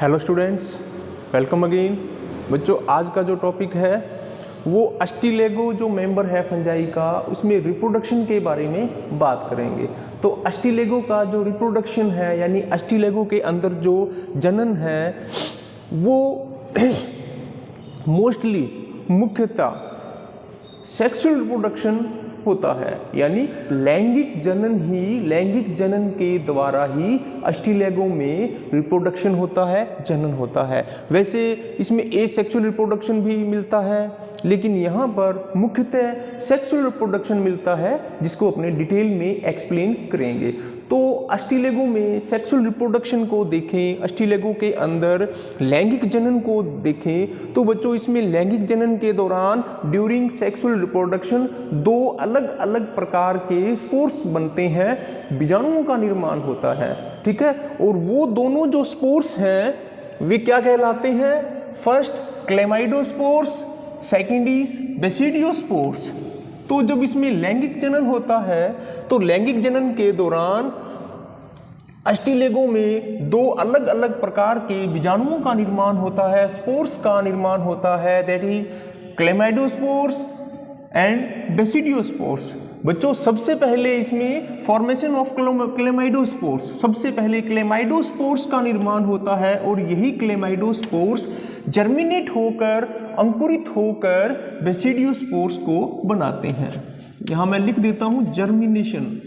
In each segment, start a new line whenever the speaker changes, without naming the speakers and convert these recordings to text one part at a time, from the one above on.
Hello students, welcome again. बच्चों, आज का जो टॉपिक है वो अस्टिलेगो जो मेंबर है फंजाई का, उसमें रिप्रोडक्शन के बारे में बात करेंगे। तो अस्टिलेगो का जो रिप्रोडक्शन है, यानी अस्टिलेगो के अंदर जो जनन है वो मोस्टली मुख्यतः सेक्सुअल रिप्रोडक्शन होता है, यानी लैंगिक जनन के द्वारा ही अस्टिलेगो में रिप्रोडक्शन होता है, जनन होता है। वैसे इसमें एसेक्सुअल रिप्रोडक्शन भी मिलता है, लेकिन यहाँ पर मुख्यतः सेक्सुअल रिप्रोडक्शन मिलता है, जिसको अपने डिटेल में एक्सप्लेन करेंगे। तो अस्टिलेगो में सेक्सुअल रिप्रोडक्शन को देखें, अस्टिलेगो के अंदर लैंगिक जनन को देखें, तो बच्चों इसमें लैंगिक जनन के दौरान ड्यूरिंग सेक्सुअल रिप्रोडक्शन दो अलग अलग प्रकार के स्पोर्स बनते हैं, बीजाणुओं का निर्माण होता है, ठीक है। और वो दोनों जो स्पोर्स हैं वे क्या कहलाते हैं? First chlamydospores, second is basidiospores. तो जब इसमें लैंगिक जनन होता है तो लैंगिक जनन के दौरान अस्टिलेगो में दो अलग अलग प्रकार के बीजाणुओं का निर्माण होता है, स्पोर्स का निर्माण होता है, that is chlamydospores and basidiospores. बच्चों, सबसे पहले इसमें फॉर्मेशन ऑफ क्लेमाइडोस्पोर्स, सबसे पहले क्लेमाइडोस्पोर्स का निर्माण होता है और यही क्लेमाइडोस्पोर्स जर्मिनेट होकर, अंकुरित होकर बेसिडियोस्पोर्स को बनाते हैं। यहां मैं लिख देता हूं जर्मिनेशन।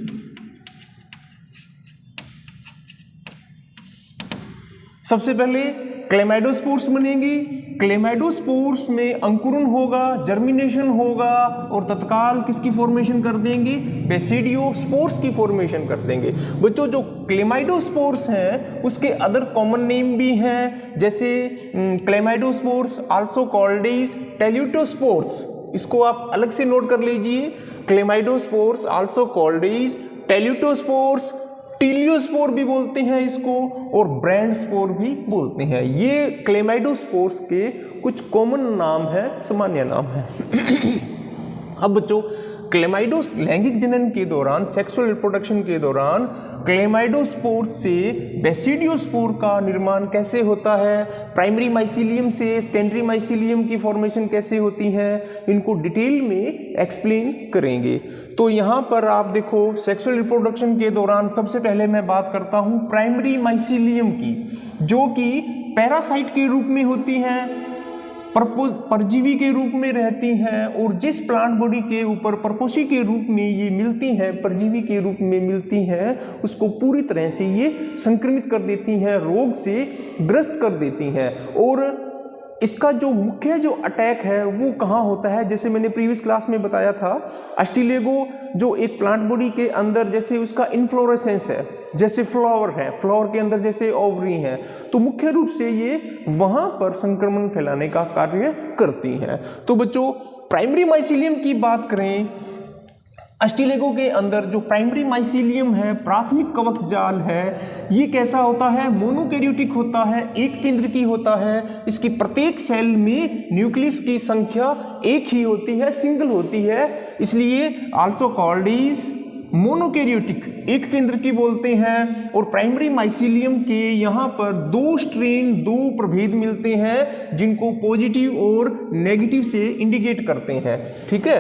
सबसे पहले क्लेमाइडोस्पोर्स बनेगी, क्लेमाइडोस्पोर्स में अंकुरन होगा, जर्मिनेशन होगा और तत्काल किसकी फॉर्मेशन कर देंगे? बेसिडियोस्पोर्स की फॉर्मेशन कर देंगे। बच्चों, जो क्लेमाइडोस्पोर्स हैं उसके अदर कॉमन नेम भी हैं, जैसे क्लेमाइडोस्पोर्स आल्सो कॉल्ड इज टेल्यूटोस्पोर्स। इसको आप अलग से नोट कर लीजिए, chlamydospores also called is टेल्यूटोस्पोर्स, teliospore भी बोलते हैं इसको, और ब्रांड स्पोर भी बोलते हैं। ये क्लेमाइडोस्पोर्स के कुछ कॉमन नाम है, सामान्य नाम है। अब बच्चों, क्लेमाइडोस लैंगिक जनन के दौरान, सेक्सुअल रिप्रोडक्शन के दौरान क्लेमाइडोस्पोर से बेसिडियोस्पोर का निर्माण कैसे होता है, प्राइमरी माइसीलियम से सेकेंडरी माइसीलियम की फॉर्मेशन कैसे होती है, इनको डिटेल में एक्सप्लेन करेंगे। तो यहाँ पर आप देखो, सेक्सुअल रिप्रोडक्शन के दौरान सबसे पहले मैं बात करता हूँ प्राइमरी माइसीलियम की, जो कि पैरासाइट के रूप में होती हैं, परजीवी के रूप में रहती हैं, और जिस प्लांट बॉडी के ऊपर परपोषी के रूप में ये मिलती हैं, परजीवी के रूप में मिलती हैं, उसको पूरी तरह से ये संक्रमित कर देती हैं, रोग से ग्रस्त कर देती हैं। और इसका जो मुख्य जो अटैक है वो कहाँ होता है? जैसे मैंने प्रीवियस क्लास में बताया था, अस्टिलेगो जो एक प्लांट बॉडी के अंदर जैसे उसका इन्फ्लोरेसेंस है, जैसे फ्लावर है, फ्लावर के अंदर जैसे ओवरी है, तो मुख्य रूप से ये वहाँ पर संक्रमण फैलाने का कार्य करती हैं। तो बच्चों, प्राइमरी माइसीलियम की बात करें, अस्टिलेगो के अंदर जो प्राइमरी माइसीलियम है, प्राथमिक कवक जाल है, ये कैसा होता है? मोनोकैरियोटिक होता है, एक केंद्र की होता है। इसकी प्रत्येक सेल में न्यूक्लियस की संख्या एक ही होती है, सिंगल होती है, इसलिए आल्सो कॉल्ड इज मोनोकैरियोटिक, एक केंद्र की बोलते हैं। और प्राइमरी माइसीलियम के यहाँ पर दो स्ट्रेन, दो प्रभेद मिलते हैं, जिनको पॉजिटिव और नेगेटिव से इंडिकेट करते हैं, ठीक है।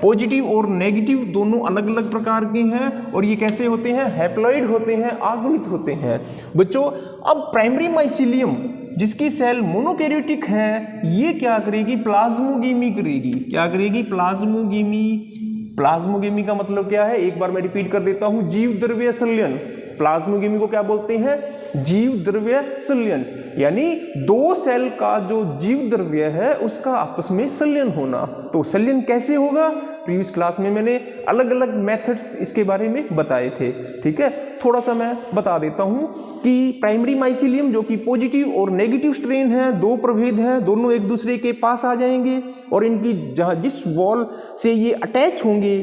पॉजिटिव और नेगेटिव दोनों अलग अलग प्रकार के हैं, और ये कैसे होते हैं? हैप्लॉइड होते हैं, आगमित होते हैं। बच्चों, अब प्राइमरी माइसीलियम जिसकी सेल मोनोकैरियोटिक है, ये क्या करेगी? प्लाज्मोगेमी करेगी। क्या करेगी? प्लाज्मोगेमी। प्लाज्मोगेमी का मतलब क्या है? एक बार मैं रिपीट कर देता हूं, जीव द्रव्य संलयन। प्लाज्मोगेमी को क्या बोलते हैं? जीव द्रव्य संलयन, यानी दो सेल का जो जीव द्रव्य है उसका आपस में संलयन होना। तो संलयन कैसे होगा? प्रीवियस क्लास में मैंने अलग अलग मेथड्स इसके बारे में बताए थे, ठीक है। थोड़ा सा मैं बता देता हूं कि प्राइमरी माइसीलियम जो कि पॉजिटिव और नेगेटिव स्ट्रेन है, दो प्रभेद हैं, दोनों एक दूसरे के पास आ जाएंगे और इनकी जिस वॉल से ये अटैच होंगे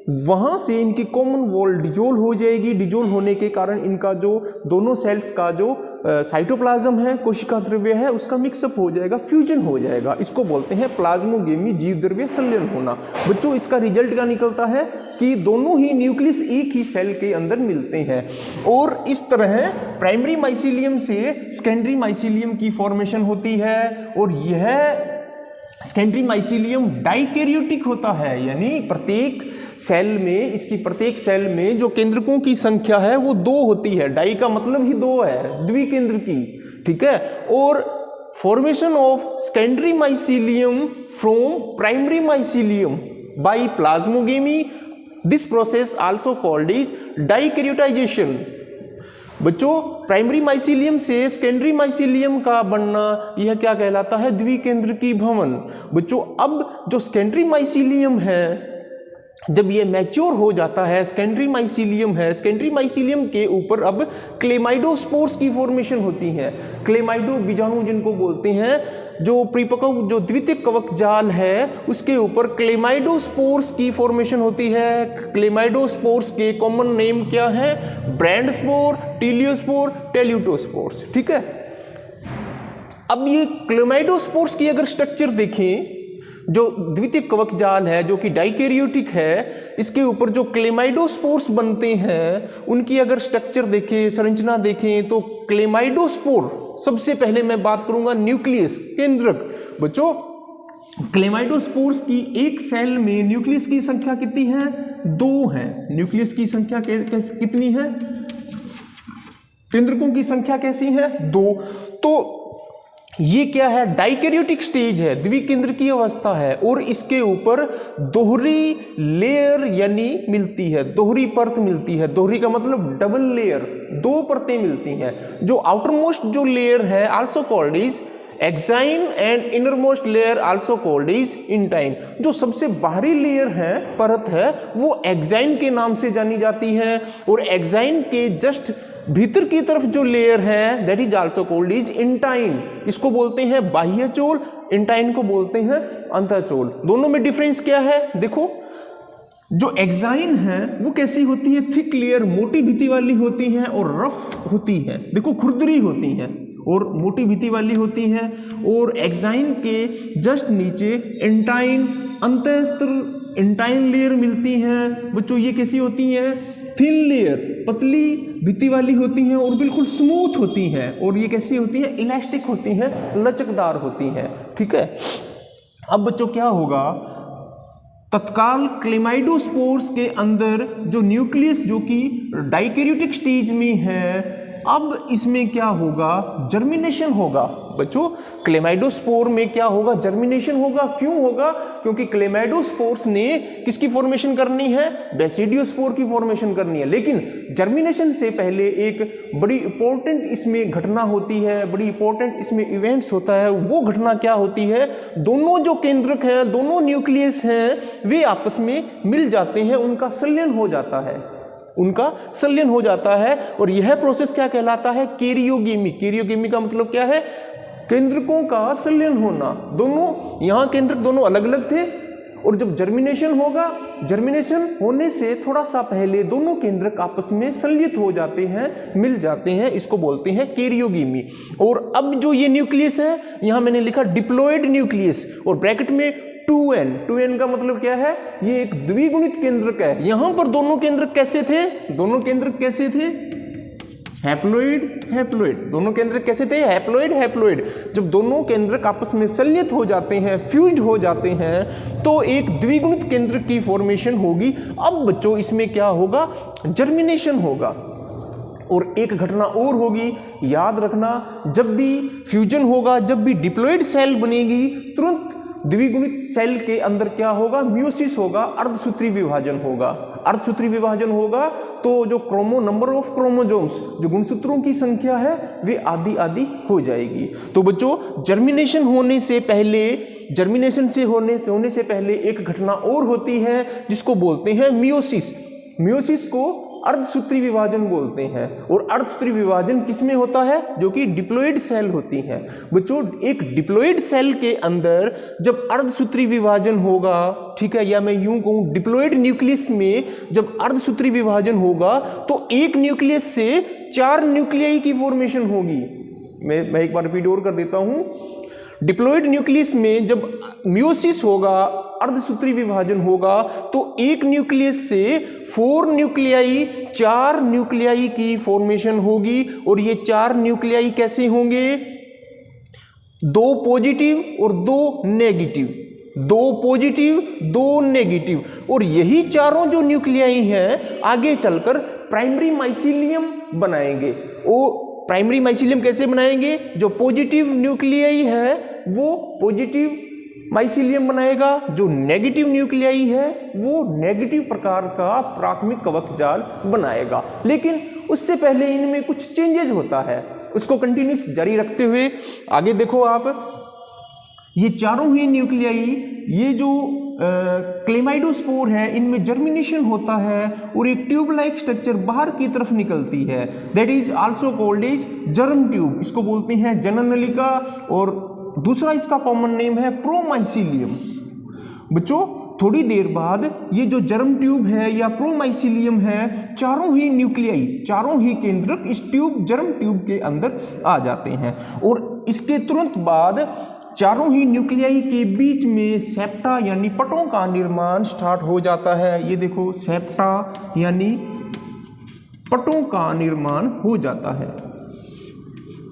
वहां से इनकी कॉमन वॉल डिजोल्व हो जाएगी। डिजोल्व होने के कारण इनका जो दोनों सेल्स का जो साइटोप्लाज्म है, कोशिका द्रव्य है, उसका मिक्सअप हो जाएगा, फ्यूजन हो जाएगा। इसको बोलते हैं प्लाज्मोगेमी, जीव द्रव्य संलयन होना। बच्चों इसका रिजल्ट क्या निकलता है कि दोनों ही न्यूक्लियस एक ही सेल के अंदर मिलते हैं और इस तरह प्राइमरी माइसीलियम से सेकेंडरी माइसीलियम की फॉर्मेशन होती है और यह सेकेंडरी माइसीलियम डाइकैरियोटिक होता है, यानी प्रत्येक सेल में, इसकी प्रत्येक सेल में जो केंद्रकों की संख्या है वो 2 होती है। डाई का मतलब ही 2 है, द्विकेंद्र की, ठीक है। और formation of secondary mycelium from primary mycelium by plasmogamy, this process also called is dikaryotization. बच्चों प्राइमरी माइसीलियम से सेकेंडरी माइसीलियम का बनना, यह क्या कहलाता है? द्विकेंद्र की भवन। बच्चों अब जो सेकेंडरी माइसीलियम है, जब ये मैच्योर हो जाता है, सेकेंडरी माइसीलियम है, सेकेंडरी माइसीलियम के ऊपर अब क्लेमाइडोस्पोर्स की फॉर्मेशन होती है। क्लेमाइडो बीजाणु जिनको बोलते हैं, जो परिपक्व जो द्वितीयक कवक जाल है उसके ऊपर क्लेमाइडोस्पोर्स की फॉर्मेशन होती है। क्लेमाइडोस्पोर्स के कॉमन नेम क्या है? ब्रैंड स्पोर, टीलियोस्पोर, टेल्यूटोस्पोर्स, ठीक है। अब ये क्लेमाइडोस्पोर्स की अगर स्ट्रक्चर देखें, जो द्वितीयक कवक जाल है जो कि डाइकैरियोटिक है, इसके ऊपर जो क्लेमाइडोस्पोर्स बनते हैं उनकी अगर स्ट्रक्चर देखें, संरचना देखें, तो क्लेमाइडोस्पोर सबसे पहले मैं बात करूंगा न्यूक्लियस, केंद्रक। बच्चों क्लेमाइडोस्पोर्स की एक सेल में न्यूक्लियस की संख्या कितनी है? 2 है। न्यूक्लियस की संख्या कितनी है? केंद्रकों की संख्या कैसी है? 2। तो ये क्या है? डाइकैरियोटिक स्टेज है, द्विकेंद्र की अवस्था है और इसके ऊपर दोहरी लेयर यानी मिलती है, दोहरी परत मिलती है। दोहरी का मतलब डबल लेयर, 2 परतें मिलती हैं। जो आउटर मोस्ट जो लेयर है also called is exine and inner most layer also called is intine. जो सबसे बाहरी लेयर है, परत है, वो एक्साइन के नाम से जानी जाती है और एक्साइन के जस्ट भीतर की तरफ जो लेयर है that is also called is intine. इसको बोलते हैं बाह्य चोल, इंटाइन को बोलते हैं अंतःचोल। दोनों में डिफरेंस क्या है? देखो जो एक्साइन है वो कैसी होती है? थिक लेयर, मोटी भित्ति वाली होती है और रफ होती है। देखो खुरदरी होती है और मोटी भित्ति वाली होती है। और एक्साइन के जस्ट नीचे इंटाइन, अंतःस्तर इंटाइन लेयर मिलती है। बच्चों ये कैसी होती है? थिन लेयर, पतली भित्ति वाली होती हैं और बिल्कुल स्मूथ होती हैं। और ये कैसी होती है? इलास्टिक होती हैं, लचकदार होती हैं, ठीक है। अब बच्चों क्या होगा? तत्काल क्लेमाइडोस्पोर्स के अंदर जो न्यूक्लियस जो कि डाइकैरियोटिक स्टेज में है, अब इसमें क्या होगा? जर्मिनेशन होगा। बच्चों क्लेमाइडोस्पोर में क्या होगा? जर्मिनेशन होगा। क्यों होगा? क्योंकि क्लेमाइडोस्पोर्स ने किसकी फॉर्मेशन करनी है? बेसिडियोस्पोर की फॉर्मेशन करनी है। लेकिन जर्मिनेशन से पहले एक बड़ी इंपॉर्टेंट इसमें घटना होती है, बड़ी इंपॉर्टेंट इसमें इवेंट्स होता है। वो घटना क्या होती है? दोनों जो केंद्रक हैं, दोनों न्यूक्लियस हैं, वे आपस में मिल जाते हैं, उनका संलयन हो जाता है, उनका संलयन हो जाता है। और यह प्रोसेस क्या कहलाता है? कैरियोगेमी। कैरियोगेमी का मतलब क्या है? केंद्रकों का संलयन होना। दोनों यहाँ केंद्रक दोनों अलग अलग थे और जब जर्मिनेशन होगा, जर्मिनेशन होने से थोड़ा सा पहले दोनों केंद्रक आपस में संलयित हो जाते हैं, मिल जाते हैं। इसको बोलते हैं कैरियोगेमी। और अब जो ये न्यूक्लियस है, यहाँ मैंने लिखा डिप्लॉयड न्यूक्लियस और ब्रैकेट में 2n का मतलब क्या है? ये एक द्विगुणित केंद्रक है। यहां पर दोनों केंद्रक कैसे थे? दोनों केंद्रक कैसे थे? Haploid haploid. दोनों केंद्रक कैसे थे? Haploid haploid. जब दोनों केंद्रक आपस में संलयित हो जाते हैं, फ्यूज हो जाते हैं, तो एक द्विगुणित केंद्रक की फॉर्मेशन होगी। अब बच्चों इसमें क्या होगा? जर्मिनेशन होगा। और एक घटना और होगी, याद रखना, जब भी फ्यूजन होगा, जब भी डिप्लॉयड सेल बनेगी, तुरंत द्विगुणित सेल के अंदर क्या होगा? मियोसिस होगा, अर्धसूत्री विभाजन होगा। अर्धसूत्री विभाजन होगा तो जो नंबर ऑफ क्रोमोसोम्स, जो गुणसूत्रों की संख्या है, वे आधी आधी हो जाएगी। तो बच्चों जर्मिनेशन होने से पहले, जर्मिनेशन से होने से पहले एक घटना और होती है जिसको बोलते हैं मियोसिस। मियोसिस को अर्धसूत्री विभाजन बोलते हैं। और अर्धसूत्री विभाजन किसमें होता है? जो कि डिप्लॉइड सेल होती हैं। बच्चों एक डिप्लॉइड सेल के अंदर जब अर्धसूत्री विभाजन होगा, ठीक है, या मैं यूं कहूं डिप्लॉइड न्यूक्लियस में जब अर्धसूत्री विभाजन होगा तो एक न्यूक्लियस से 4 न्यूक्लियाई की फॉर्मेशन होगी। मैं एक बार रिपीट और कर देता हूं। डिप्लॉइड न्यूक्लियस में जब मियोसिस होगा, अर्धसूत्री विभाजन होगा, तो एक न्यूक्लियस से 4 न्यूक्लियाई 4 न्यूक्लियाई की फॉर्मेशन होगी। और ये 4 न्यूक्लियाई कैसे होंगे? 2 पॉजिटिव और 2 नेगेटिव, 2 पॉजिटिव 2 नेगेटिव। और यही चारों जो न्यूक्लियाई हैं आगे चलकर प्राइमरी माइसीलियम बनाएंगे। और प्राइमरी माइसीलियम कैसे बनाएंगे? जो पॉजिटिव न्यूक्लियाई है वो पॉजिटिव माइसीलियम बनाएगा, जो नेगेटिव न्यूक्लियाई है वो नेगेटिव प्रकार का प्राथमिक कवक जाल बनाएगा। लेकिन उससे पहले इनमें कुछ चेंजेस होता है, उसको कंटिन्यूस जारी रखते हुए आगे देखो आप। ये चारों ही न्यूक्लियाई, ये जो क्लेमाइडोस्पोर है, इनमें जर्मिनेशन होता है और एक ट्यूब लाइक स्ट्रक्चर बाहर की तरफ निकलती है, that is also called as germ tube. इसको बोलते हैं जननलिका। और दूसरा इसका कॉमन नेम है प्रोमाइसीलियम। बच्चों थोड़ी देर बाद ये जो जर्म ट्यूब है या प्रोमाइसीलियम है, चारों ही न्यूक्लियाई, चारों ही केंद्रक इस ट्यूब जर्म ट्यूब के अंदर आ जाते हैं। और इसके तुरंत बाद चारों ही न्यूक्लियाई के बीच में सेप्टा यानी पटों का निर्माण स्टार्ट हो जाता है। ये देखो सेप्टा यानी पटों का निर्माण हो जाता है।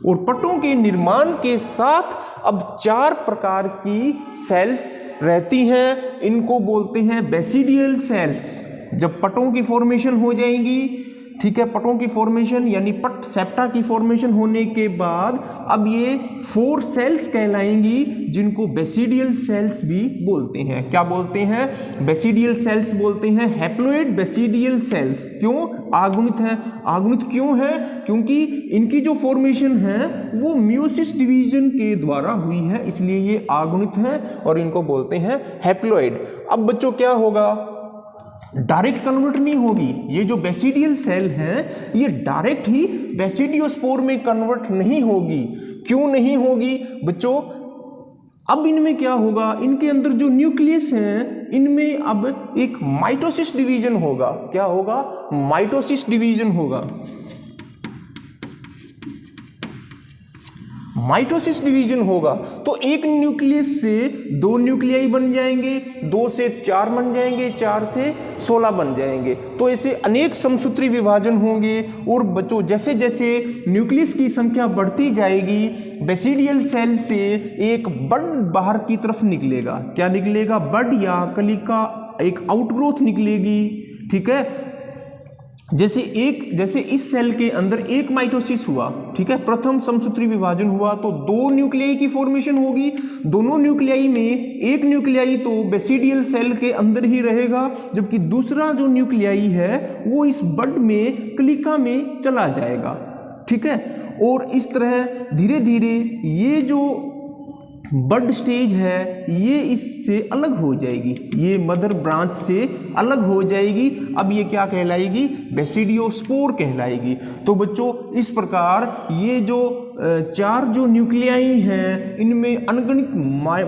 और पटों के निर्माण के साथ अब 4 प्रकार की सेल्स रहती हैं, इनको बोलते हैं बेसिडियल सेल्स। जब पटों की फॉर्मेशन हो जाएंगी, ठीक है, पटों की फॉर्मेशन यानी पट सेप्टा की फॉर्मेशन होने के बाद अब ये 4 सेल्स कहलाएंगी, जिनको बेसिडियल सेल्स भी बोलते हैं। क्या बोलते हैं? बेसिडियल सेल्स बोलते हैं, हैप्लोइड बेसिडियल सेल्स। क्यों? आगुणित है। आगुणित क्यों है? क्योंकि इनकी जो फॉर्मेशन है वो मियोसिस डिवीजन के द्वारा हुई है, इसलिए ये आगुणित है और इनको बोलते हैं हैप्लोइड। अब बच्चों क्या होगा? डायरेक्ट कन्वर्ट नहीं होगी। ये जो बेसिडियल सेल है ये डायरेक्ट ही बेसिडियोस्पोर में कन्वर्ट नहीं होगी। क्यों नहीं होगी बच्चों? अब इनमें क्या होगा? इनके अंदर जो न्यूक्लियस है इनमें अब एक माइटोसिस डिवीजन होगा। क्या होगा? माइटोसिस डिवीजन होगा। माइटोसिस डिवीजन होगा तो एक न्यूक्लियस से 2 न्यूक्लियाई बन जाएंगे, 2 से 4 बन जाएंगे, 4 से 16 बन जाएंगे। तो ऐसे अनेक समसूत्री विभाजन होंगे। और बच्चों जैसे जैसे न्यूक्लियस की संख्या बढ़ती जाएगी, बेसिडियल सेल से एक बड बाहर की तरफ निकलेगा। क्या निकलेगा? बड या कलिका, एक आउटग्रोथ निकलेगी। ठीक है, जैसे इस सेल के अंदर एक माइटोसिस हुआ, ठीक है, प्रथम समसूत्री विभाजन हुआ तो 2 न्यूक्लियाई की फॉर्मेशन होगी। दोनों न्यूक्लियाई में एक न्यूक्लियाई तो बेसिडियल सेल के अंदर ही रहेगा, जबकि दूसरा जो न्यूक्लियाई है वो इस बड में कलिका में चला जाएगा। ठीक है, और इस तरह धीरे धीरे ये जो बड स्टेज है ये इससे अलग हो जाएगी, ये मदर ब्रांच से अलग हो जाएगी। अब ये क्या कहलाएगी? बेसिडियोस्पोर कहलाएगी। तो बच्चों इस प्रकार ये जो 4 जो न्यूक्लियाई हैं इनमें अनगणित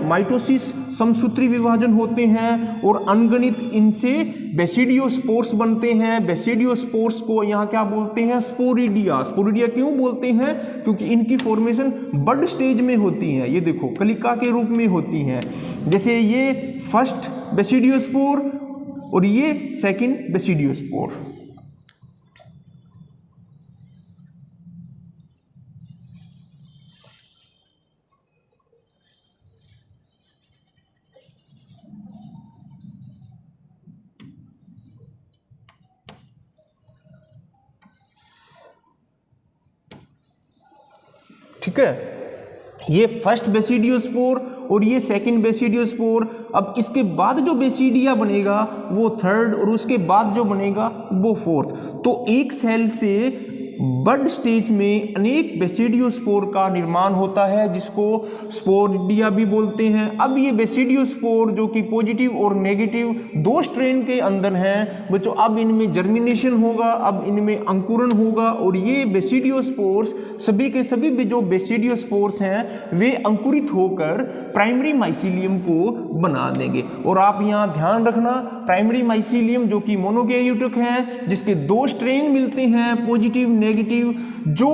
माइटोसिस समसूत्री विभाजन होते हैं और अनगणित इनसे बेसिडियोस्पोर्स बनते हैं। बेसिडियोस्पोर्स को यहाँ क्या बोलते हैं? स्पोरिडिया। स्पोरिडिया क्यों बोलते हैं? क्योंकि इनकी फॉर्मेशन बड स्टेज में होती है। ये देखो कलिका के रूप में होती हैं। जैसे ये फर्स्ट बेसिडियोस्पोर और ये सेकंड बेसिडियोस्पोर। ठीक है, ये फर्स्ट बेसिडियोस्पोर और ये सेकंड बेसिडियोस्पोर। अब इसके बाद जो बेसिडिया बनेगा वो थर्ड और उसके बाद जो बनेगा वो फोर्थ। तो एक सेल से बर्ड स्टेज में अनेक बेसिडियोस्पोर का निर्माण होता है जिसको स्पोरिडिया भी बोलते हैं। अब ये बेसिडियोस्पोर जो कि पॉजिटिव और नेगेटिव दो स्ट्रेन के अंदर हैं बच्चों, अब इनमें जर्मिनेशन होगा, अब इनमें अंकुरण होगा और ये बेसिडियोस्पोर्स सभी के सभी भी जो बेसिडियोस्पोर्स हैं वे अंकुरित होकर प्राइमरी माइसीलियम को बना देंगे। और आप यहाँ ध्यान रखना, प्राइमरी माइसीलियम जो कि मोनोकैरियोटिक है जिसके दो स्ट्रेन मिलते हैं पॉजिटिव नेगेटिव, जो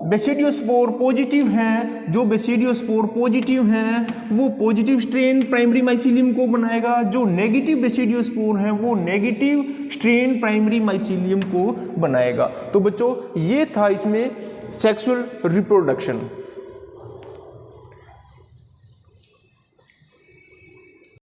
बेसिडियोस्पोर पॉजिटिव हैं, जो बेसिडियोस्पोर पॉजिटिव हैं वो पॉजिटिव स्ट्रेन प्राइमरी माइसीलियम को बनाएगा, जो नेगेटिव बेसिडियोस्पोर हैं वो नेगेटिव स्ट्रेन प्राइमरी माइसीलियम को बनाएगा। तो बच्चों ये था इसमें सेक्सुअल रिप्रोडक्शन।